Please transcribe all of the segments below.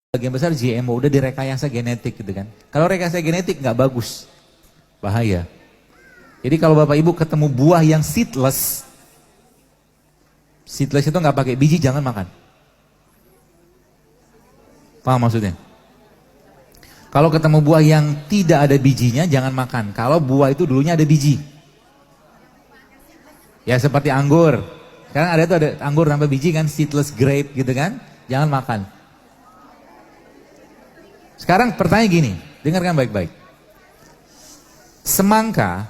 Bagian besar GMO udah direkayasa genetik gitu kan. Kalau rekayasa genetik nggak bagus, bahaya. Jadi kalau bapak ibu ketemu buah yang seedless itu nggak pakai biji, jangan makan. Paham maksudnya? Kalau ketemu buah yang tidak ada bijinya, jangan makan. Kalau buah itu dulunya ada biji, ya seperti anggur. Sekarang ada tuh ada anggur tanpa biji kan, seedless grape gitu kan, jangan makan. Sekarang pertanyaan gini, dengarkan baik-baik. Semangka,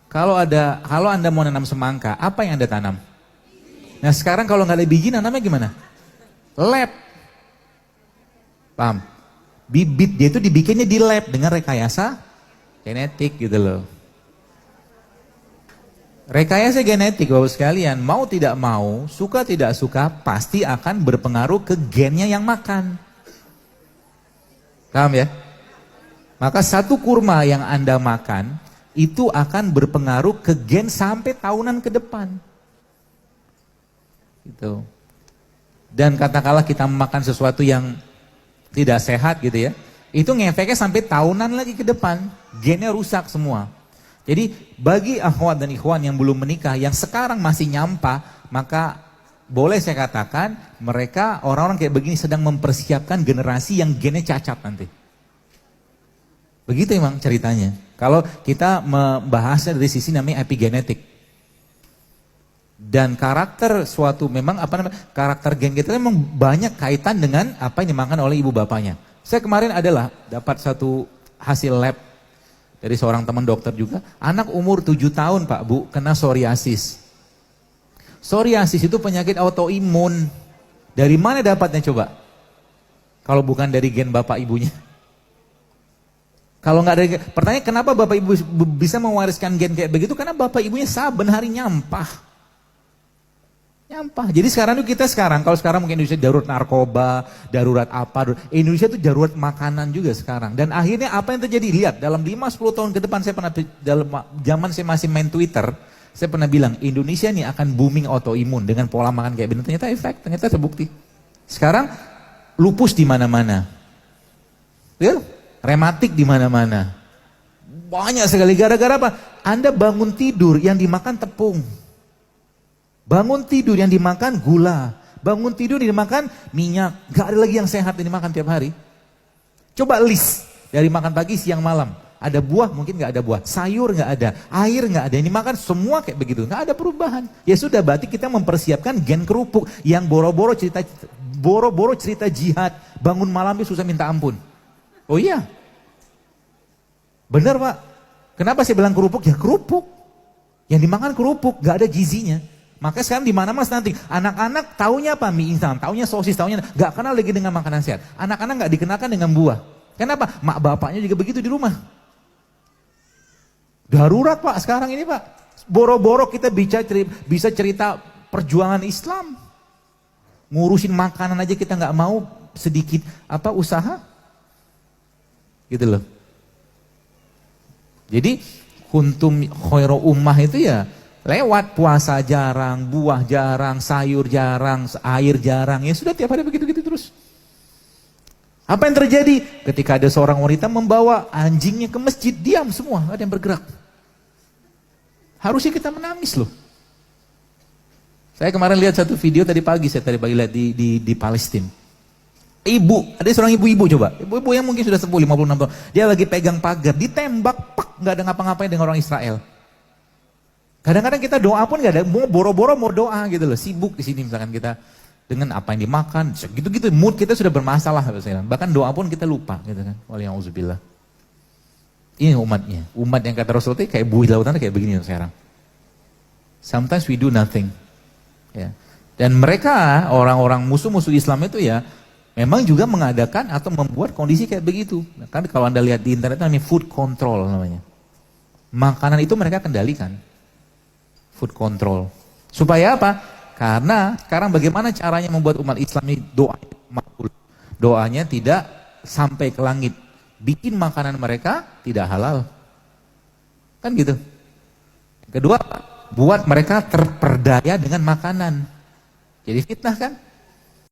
kalau Anda mau nanam semangka, apa yang Anda tanam? Nah sekarang kalau nggak ada biji, nanamnya gimana? Lab. Paham? Bibit dia itu dibikinnya di lab dengan rekayasa genetik gitu loh. Rekayasa genetik Bapak sekalian, mau tidak mau, suka tidak suka, pasti akan berpengaruh ke gennya yang makan. Paham ya? Maka satu kurma yang Anda makan itu akan berpengaruh ke gen sampai tahunan ke depan. Gitu. Dan katakanlah kita makan sesuatu yang tidak sehat gitu ya, itu ngefeknya sampai tahunan lagi ke depan, gennya rusak semua. Jadi bagi akhwat dan ikhwan yang belum menikah, yang sekarang masih nyampah, maka boleh saya katakan mereka orang-orang kayak begini sedang mempersiapkan generasi yang gennya cacat nanti. Begitu emang ceritanya. Kalau kita membahasnya dari sisi namanya epigenetik. Dan karakter suatu memang karakter gen kita memang banyak kaitan dengan apa yang dimakan oleh ibu bapaknya. Saya kemarin adalah dapat satu hasil lab dari seorang teman dokter juga. Anak umur 7 tahun Pak Bu kena psoriasis. Psoriasis itu penyakit autoimun. Dari mana dapatnya coba? Kalau bukan dari gen bapak ibunya. Kalau nggak ada, pertanyaan kenapa bapak ibu bisa mewariskan gen kayak begitu? Karena bapak ibunya saben hari nyampah. Nyampah. Jadi sekarang itu kalau sekarang mungkin Indonesia darurat narkoba, darurat apa, Indonesia itu darurat makanan juga sekarang. Dan akhirnya apa yang terjadi? Lihat, dalam 5-10 tahun ke depan saya pernah, dalam zaman saya masih main Twitter, saya pernah bilang, Indonesia nih akan booming autoimun dengan pola makan kayak begini. Ternyata terbukti. Sekarang lupus di mana-mana. Ya, rematik di mana-mana. Banyak sekali gara-gara apa? Anda bangun tidur yang dimakan tepung. Bangun tidur yang dimakan gula. Bangun tidur yang dimakan minyak. Gak ada lagi yang sehat yang dimakan tiap hari. Coba list dari makan pagi, siang, malam. Ada buah, mungkin nggak ada buah. Sayur nggak ada, air nggak ada. Ini makan semua kayak begitu, nggak ada perubahan. Ya sudah, berarti kita mempersiapkan gen kerupuk yang boro-boro cerita jihad, bangun malamnya susah minta ampun. Oh iya, benar Pak. Kenapa saya bilang kerupuk? Ya kerupuk. Yang dimakan kerupuk, nggak ada gizinya. Makanya sekarang di mana mas nanti anak-anak taunya apa? Mie instan, taunya sosis, taunya nggak kenal lagi dengan makanan sehat. Anak-anak nggak dikenalkan dengan buah. Kenapa? Mak bapaknya juga begitu di rumah. Darurat Pak sekarang ini Pak. Boro-boro kita bisa cerita perjuangan Islam. Ngurusin makanan aja kita nggak mau sedikit usaha. Gitu loh. Jadi kuntum khairu ummah itu ya lewat puasa jarang, buah jarang, sayur jarang, air jarang. Ya sudah tiap hari begitu-gitu terus. Apa yang terjadi? Ketika ada seorang wanita membawa anjingnya ke masjid, diam semua, gak ada yang bergerak. Harusnya kita menangis loh. Saya kemarin lihat satu video tadi pagi lihat di Palestina. Ada seorang ibu-ibu coba. Ibu-ibu yang mungkin sudah sepuh 56 tahun. Dia lagi pegang pagar, ditembak, gak ada ngapa-ngapain dengan orang Israel. Kadang-kadang kita doa pun gak ada, mau boro-boro mau doa gitu loh. Sibuk di sini misalkan kita dengan apa yang dimakan, gitu-gitu mood kita sudah bermasalah. Bahkan doa pun kita lupa gitu kan. Waliyahudzubillah. Ini umatnya. Umat yang kata Rasulullah kayak buih lautan kayak begini sekarang. Sometimes we do nothing. Ya. Dan mereka orang-orang musuh-musuh Islam itu ya memang juga mengadakan atau membuat kondisi kayak begitu. Kan kalau Anda lihat di internet namanya food control namanya. Makanan itu mereka kendalikan. Food control. Supaya apa? Karena sekarang bagaimana caranya membuat umat Islam ini doanya tidak sampai ke langit. Bikin makanan mereka tidak halal. Kan gitu. Kedua, buat mereka terperdaya dengan makanan. Jadi fitnah kan?